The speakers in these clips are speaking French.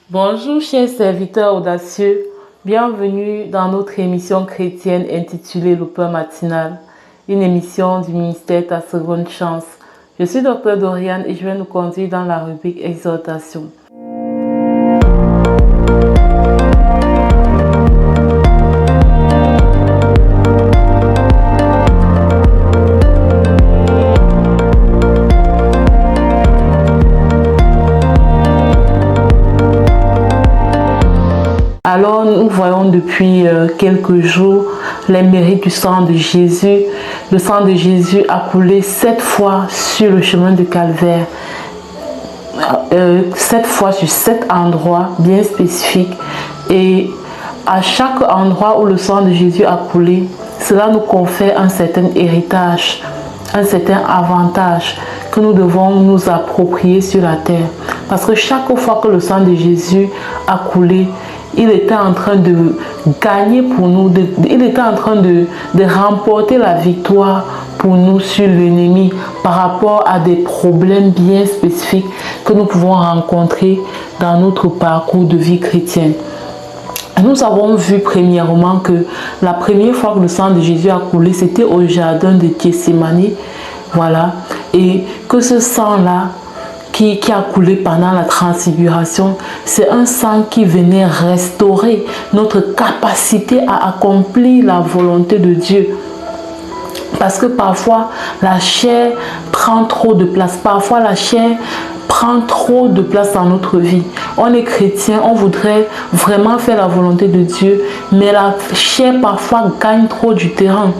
Bonjour chers serviteurs audacieux, bienvenue dans notre émission chrétienne intitulée Le Pain matinal, une émission du ministère Ta Seconde Chance. Je suis Dr Doriane et je vais nous conduire dans la rubrique Exhortation. Alors nous voyons depuis quelques jours les mérites du sang de Jésus. Le sang de Jésus a coulé 7 fois sur le chemin de Calvaire. 7 fois sur 7 endroits bien spécifiques. Et à chaque endroit où le sang de Jésus a coulé, cela nous confère un certain héritage, un certain avantage que nous devons nous approprier sur la terre. Parce que chaque fois que le sang de Jésus a coulé, il était en train de gagner pour nous, il était en train de remporter la victoire pour nous sur l'ennemi par rapport à des problèmes bien spécifiques que nous pouvons rencontrer dans notre parcours de vie chrétienne. Nous avons vu premièrement que la première fois que le sang de Jésus a coulé, c'était au jardin de Gethsémani, voilà, et que ce sang-là, qui a coulé pendant la transfiguration, c'est un sang qui venait restaurer notre capacité à accomplir la volonté de Dieu. Parce que parfois, la chair prend trop de place. Parfois, la chair prend trop de place dans notre vie. On est chrétien, on voudrait vraiment faire la volonté de Dieu, mais la chair parfois gagne trop du terrain.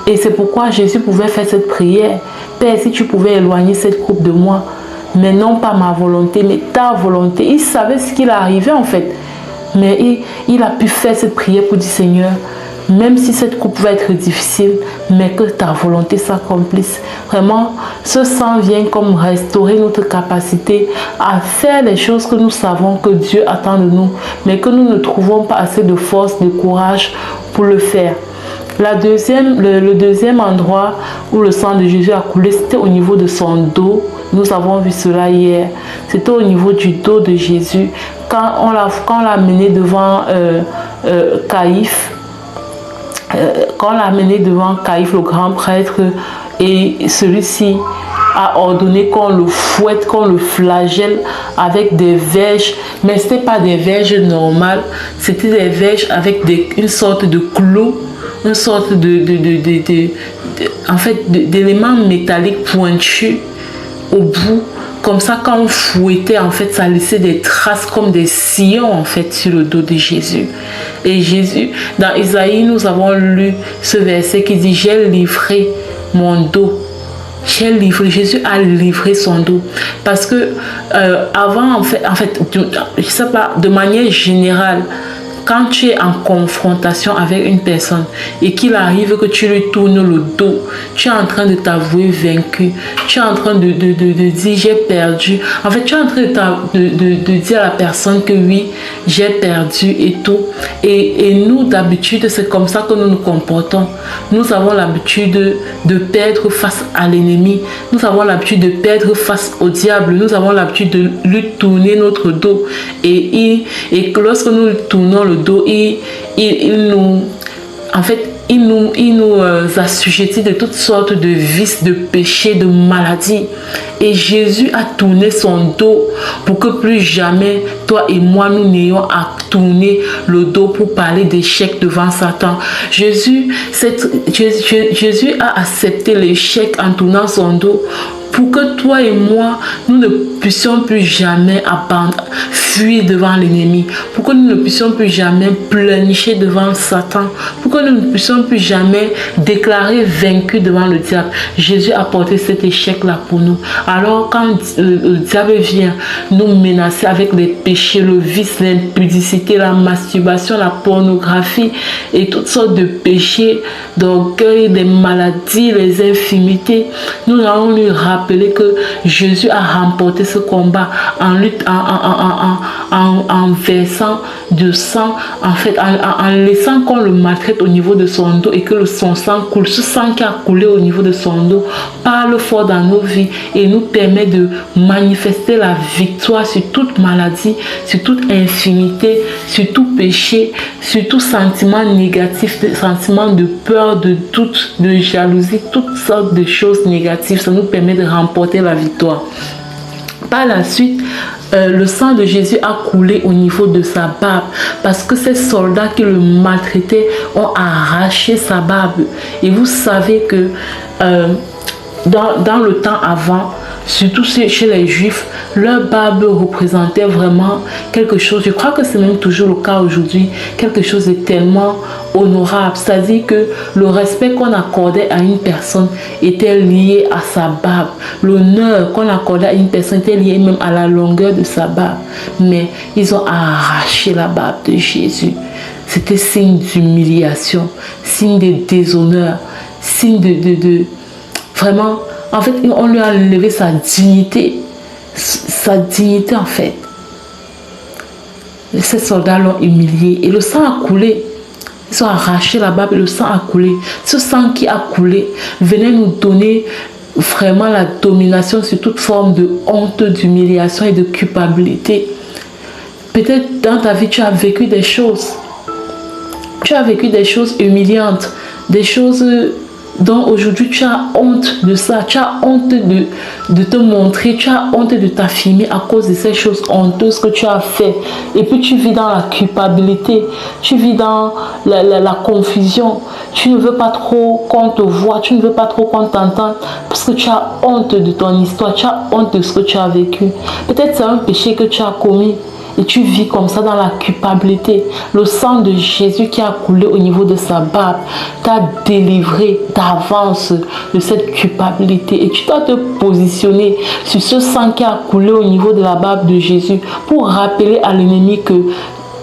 Et c'est pourquoi Jésus pouvait faire cette prière. Père, si tu pouvais éloigner cette coupe de moi, mais non pas ma volonté, mais ta volonté. Il savait ce qu'il arrivait en fait. Mais il a pu faire cette prière pour dire Seigneur, même si cette coupe va être difficile, mais que ta volonté s'accomplisse. Vraiment, ce sang vient comme restaurer notre capacité à faire les choses que nous savons que Dieu attend de nous, mais que nous ne trouvons pas assez de force, de courage pour le faire. Le deuxième endroit où le sang de Jésus a coulé, c'était au niveau de son dos. Nous avons vu cela hier. C'était au niveau du dos de Jésus. Quand on l'a mené devant Caïphe, le grand prêtre, et celui-ci a ordonné qu'on le fouette, qu'on le flagelle avec des verges. Mais ce n'était pas des verges normales, c'était des verges avec une sorte de clou, une sorte d'éléments métalliques pointus au bout. Comme ça, quand on fouettait, en fait, ça laissait des traces comme des sillons, en fait, sur le dos de Jésus. Et Jésus, dans Isaïe, nous avons lu ce verset qui dit « J'ai livré mon dos ». Jésus a livré son dos. Parce que avant, je sais pas, de manière générale, quand tu es en confrontation avec une personne et qu'il arrive que tu lui tournes le dos, tu es en train de t'avouer vaincu, tu es en train de dire j'ai perdu. En fait, tu es en train de dire à la personne que oui, j'ai perdu et tout. Et nous, d'habitude, c'est comme ça que nous nous comportons. Nous avons l'habitude de perdre face à l'ennemi. Nous avons l'habitude de perdre face au diable. Nous avons l'habitude de lui tourner notre dos. Et lorsque nous lui tournons le dos, il nous assujettit de toutes sortes de vices, de péchés, de maladies. Et Jésus a tourné son dos pour que plus jamais, toi et moi, nous n'ayons à tourner le dos pour parler d'échec devant Satan. Jésus a accepté l'échec en tournant son dos pour que toi et moi, nous ne puissions plus jamais fuir devant l'ennemi, pour que nous ne puissions plus jamais pleurnicher devant Satan, pour que nous ne puissions plus jamais déclarer vaincu devant le diable. Jésus a porté cet échec-là pour nous. Alors quand le diable vient nous menacer avec les péchés, le vice, l'impudicité, la masturbation, la pornographie et toutes sortes de péchés, d'orgueil, des maladies, les infimités, nous allons lui rappeler que Jésus a remporté ce combat en versant de sang, en fait, en laissant qu'on le maltraite au niveau de son dos et que son sang coule, ce sang qui a coulé au niveau de son dos parle fort dans nos vies et nous permet de manifester la victoire sur toute maladie, sur toute infirmité, sur tout péché, sur tout sentiment négatif, sentiment de peur, de doute, de jalousie, toutes sortes de choses négatives. Ça nous permet de remporter la victoire. Par la suite, le sang de Jésus a coulé au niveau de sa barbe parce que ces soldats qui le maltraitaient ont arraché sa barbe. Et vous savez que dans le temps avant, surtout chez les Juifs, leur barbe représentait vraiment quelque chose. Je crois que c'est même toujours le cas aujourd'hui, quelque chose de tellement honorable. C'est-à-dire que le respect qu'on accordait à une personne était lié à sa barbe. L'honneur qu'on accordait à une personne était lié même à la longueur de sa barbe. Mais ils ont arraché la barbe de Jésus. C'était signe d'humiliation, signe de déshonneur, signe de vraiment, en fait, on lui a enlevé sa dignité en fait. Et ces soldats l'ont humilié et le sang a coulé. Ils ont arraché la barbe et le sang a coulé. Ce sang qui a coulé venait nous donner vraiment la domination sur toute forme de honte, d'humiliation et de culpabilité. Peut-être dans ta vie, tu as vécu des choses. Tu as vécu des choses humiliantes, des choses dont aujourd'hui tu as honte de ça, tu as honte de te montrer, tu as honte de t'affirmer à cause de ces choses honteuses que tu as fait. Et puis tu vis dans la culpabilité, tu vis dans la confusion, tu ne veux pas trop qu'on te voit, tu ne veux pas trop qu'on t'entende parce que tu as honte de ton histoire, tu as honte de ce que tu as vécu. Peut-être c'est un péché que tu as commis. Et tu vis comme ça dans la culpabilité. Le sang de Jésus qui a coulé au niveau de sa barbe t'a délivré d'avance de cette culpabilité. Et tu dois te positionner sur ce sang qui a coulé au niveau de la barbe de Jésus pour rappeler à l'ennemi que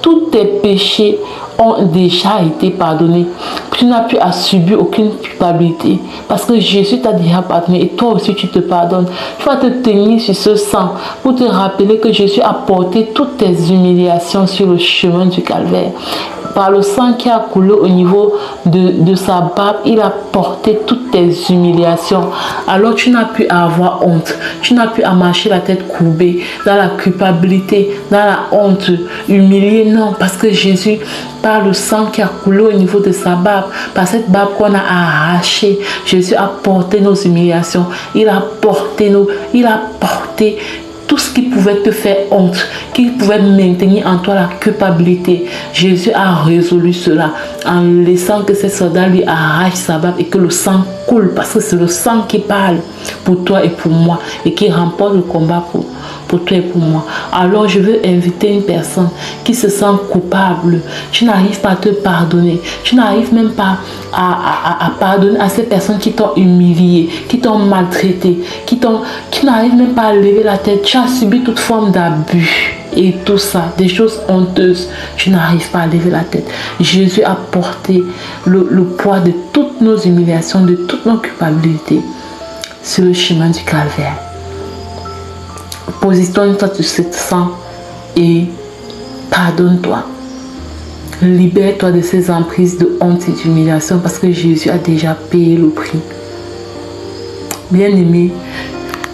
tous tes péchés ont déjà été pardonnés. Tu n'as plus à subir aucune culpabilité parce que Jésus t'a déjà pardonné et toi aussi tu te pardonnes. Tu vas te tenir sur ce sang pour te rappeler que Jésus a porté toutes tes humiliations sur le chemin du calvaire. Par le sang qui a coulé au niveau de sa barbe, il a porté toutes tes humiliations. Alors tu n'as plus à avoir honte. Tu n'as plus à marcher la tête courbée dans la culpabilité, dans la honte, humilié. Non, parce que Jésus, par le sang qui a coulé au niveau de sa barbe, par cette barbe qu'on a arrachée, Jésus a porté nos humiliations. Il a porté tout ce qui pouvait te faire honte, qui pouvait maintenir en toi la culpabilité. Jésus a résolu cela en laissant que ces soldats lui arrachent sa barbe et que le sang coule parce que c'est le sang qui parle pour toi et pour moi et qui remporte le combat pour toi et pour moi. Alors je veux inviter une personne qui se sent coupable. Tu n'arrives pas à te pardonner. Tu n'arrives même pas à pardonner à ces personnes qui t'ont humilié, qui t'ont maltraité, qui n'arrivent même pas à lever la tête. Tu as subi toute forme d'abus et tout ça, des choses honteuses. Tu n'arrives pas à lever la tête. Jésus a porté le poids de toutes nos humiliations, de toutes nos culpabilités sur le chemin du calvaire. Positionne-toi sur ce sang et pardonne-toi. Libère-toi de ces emprises de honte et d'humiliation parce que Jésus a déjà payé le prix. Bien-aimé,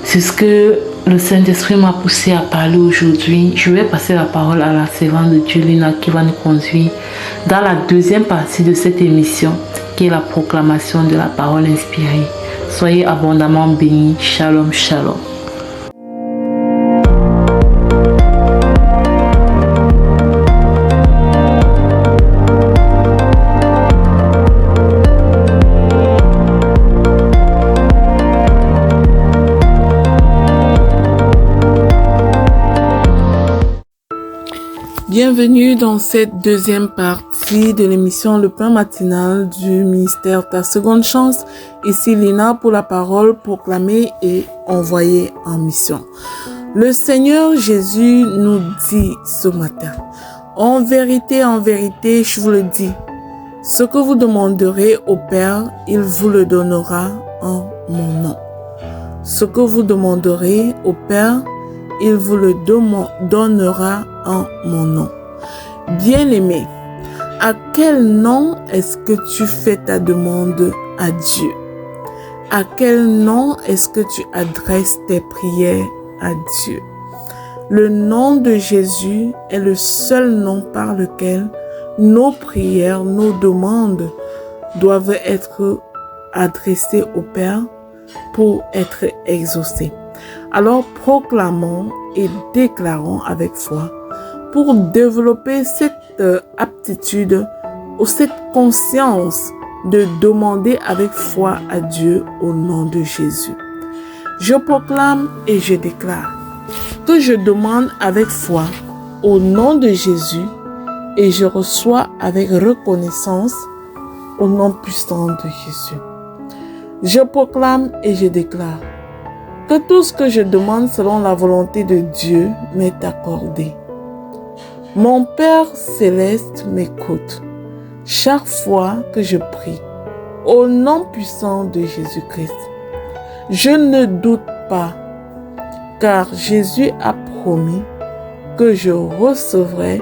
c'est ce que le Saint-Esprit m'a poussé à parler aujourd'hui. Je vais passer la parole à la servante de Dieu, Lina, qui va nous conduire dans la deuxième partie de cette émission, qui est la proclamation de la parole inspirée. Soyez abondamment bénis. Shalom, shalom. Bienvenue dans cette deuxième partie de l'émission Le Pain Matinal du ministère Ta Seconde Chance. Ici Lina pour la parole proclamée et envoyée en mission. Le Seigneur Jésus nous dit ce matin, en vérité, je vous le dis, ce que vous demanderez au Père, il vous le donnera en mon nom. Ce que vous demanderez au Père, il vous le donnera en mon nom. Bien-aimé, à quel nom est-ce que tu fais ta demande à Dieu? À quel nom est-ce que tu adresses tes prières à Dieu? Le nom de Jésus est le seul nom par lequel nos prières, nos demandes doivent être adressées au Père pour être exaucées. Alors proclamons et déclarons avec foi pour développer cette aptitude ou cette conscience de demander avec foi à Dieu au nom de Jésus. Je proclame et je déclare que je demande avec foi au nom de Jésus et je reçois avec reconnaissance au nom puissant de Jésus. Je proclame et je déclare que tout ce que je demande selon la volonté de Dieu m'est accordé. Mon Père céleste m'écoute chaque fois que je prie au nom puissant de Jésus-Christ. Je ne doute pas, car Jésus a promis que je recevrai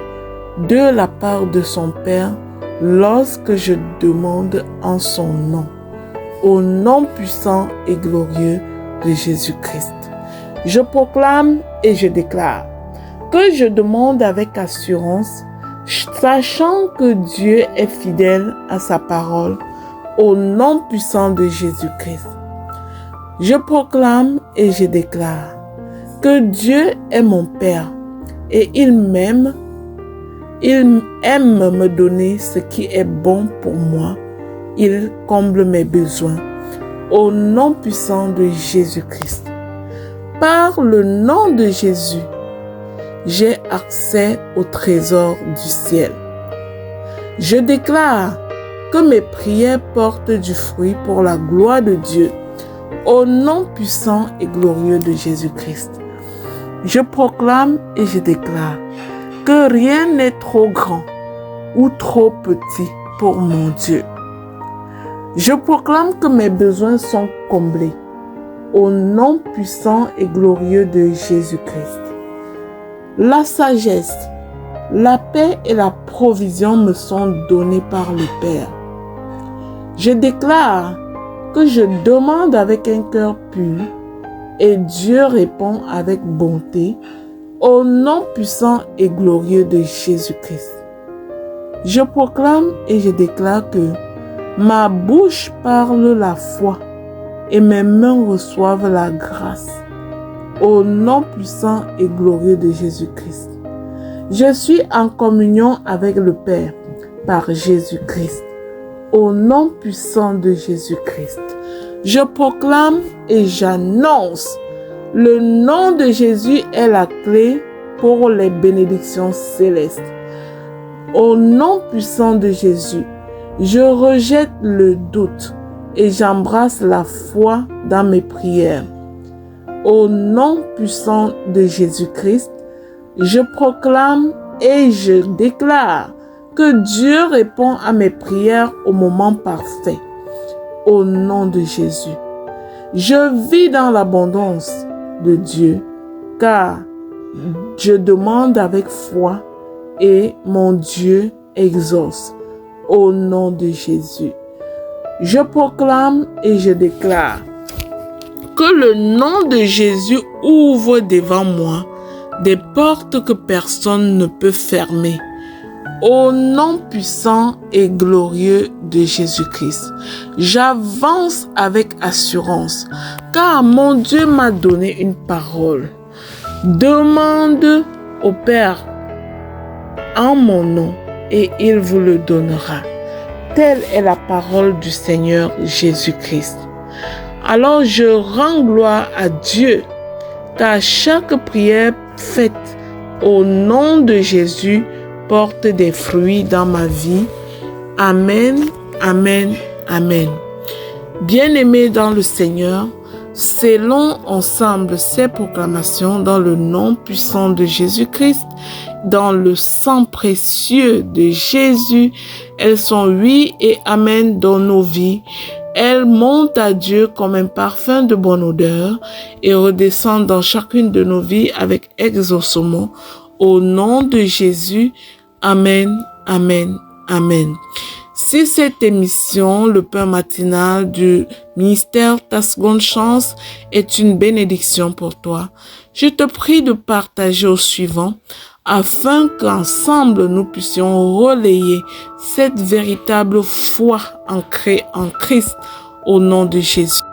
de la part de son Père lorsque je demande en son nom, au nom puissant et glorieux de Jésus-Christ. Je proclame et je déclare que je demande avec assurance, sachant que Dieu est fidèle à sa parole, au nom puissant de Jésus-Christ. Je proclame et je déclare que Dieu est mon Père et il m'aime. Il aime me donner ce qui est bon pour moi. Il comble mes besoins. Au nom puissant de Jésus-Christ. Par le nom de Jésus, j'ai accès au trésor du ciel. Je déclare que mes prières portent du fruit pour la gloire de Dieu. Au nom puissant et glorieux de Jésus-Christ. Je proclame et je déclare que rien n'est trop grand ou trop petit pour mon Dieu. Je proclame que mes besoins sont comblés au nom puissant et glorieux de Jésus-Christ. La sagesse, la paix et la provision me sont données par le Père. Je déclare que je demande avec un cœur pur et Dieu répond avec bonté au nom puissant et glorieux de Jésus-Christ. Je proclame et je déclare que ma bouche parle la foi et mes mains reçoivent la grâce. Au nom puissant et glorieux de Jésus-Christ. Je suis en communion avec le Père par Jésus-Christ. Au nom puissant de Jésus-Christ. Je proclame et j'annonce le nom de Jésus est la clé pour les bénédictions célestes. Au nom puissant de Jésus, je rejette le doute et j'embrasse la foi dans mes prières. Au nom puissant de Jésus-Christ, je proclame et je déclare que Dieu répond à mes prières au moment parfait. Au nom de Jésus, je vis dans l'abondance de Dieu, car je demande avec foi et mon Dieu exauce. Au nom de Jésus, je proclame et je déclare que le nom de Jésus ouvre devant moi des portes que personne ne peut fermer. Au nom puissant et glorieux de Jésus-Christ, j'avance avec assurance, car mon Dieu m'a donné une parole. Demande au Père en mon nom et il vous le donnera. Telle est la parole du Seigneur Jésus-Christ. Alors je rends gloire à Dieu, car chaque prière faite au nom de Jésus porte des fruits dans ma vie. Amen, amen, amen. Bien-aimés dans le Seigneur, scellons ensemble ces proclamations dans le nom puissant de Jésus-Christ, dans le sang précieux de Jésus. Elles sont oui et amen dans nos vies. Elles montent à Dieu comme un parfum de bonne odeur et redescendent dans chacune de nos vies avec exaucement. Au nom de Jésus, Amen, amen, amen. Si cette émission, le pain matinal du ministère Ta Seconde Chance, est une bénédiction pour toi, je te prie de partager au suivant afin qu'ensemble nous puissions relayer cette véritable foi ancrée en Christ au nom de Jésus.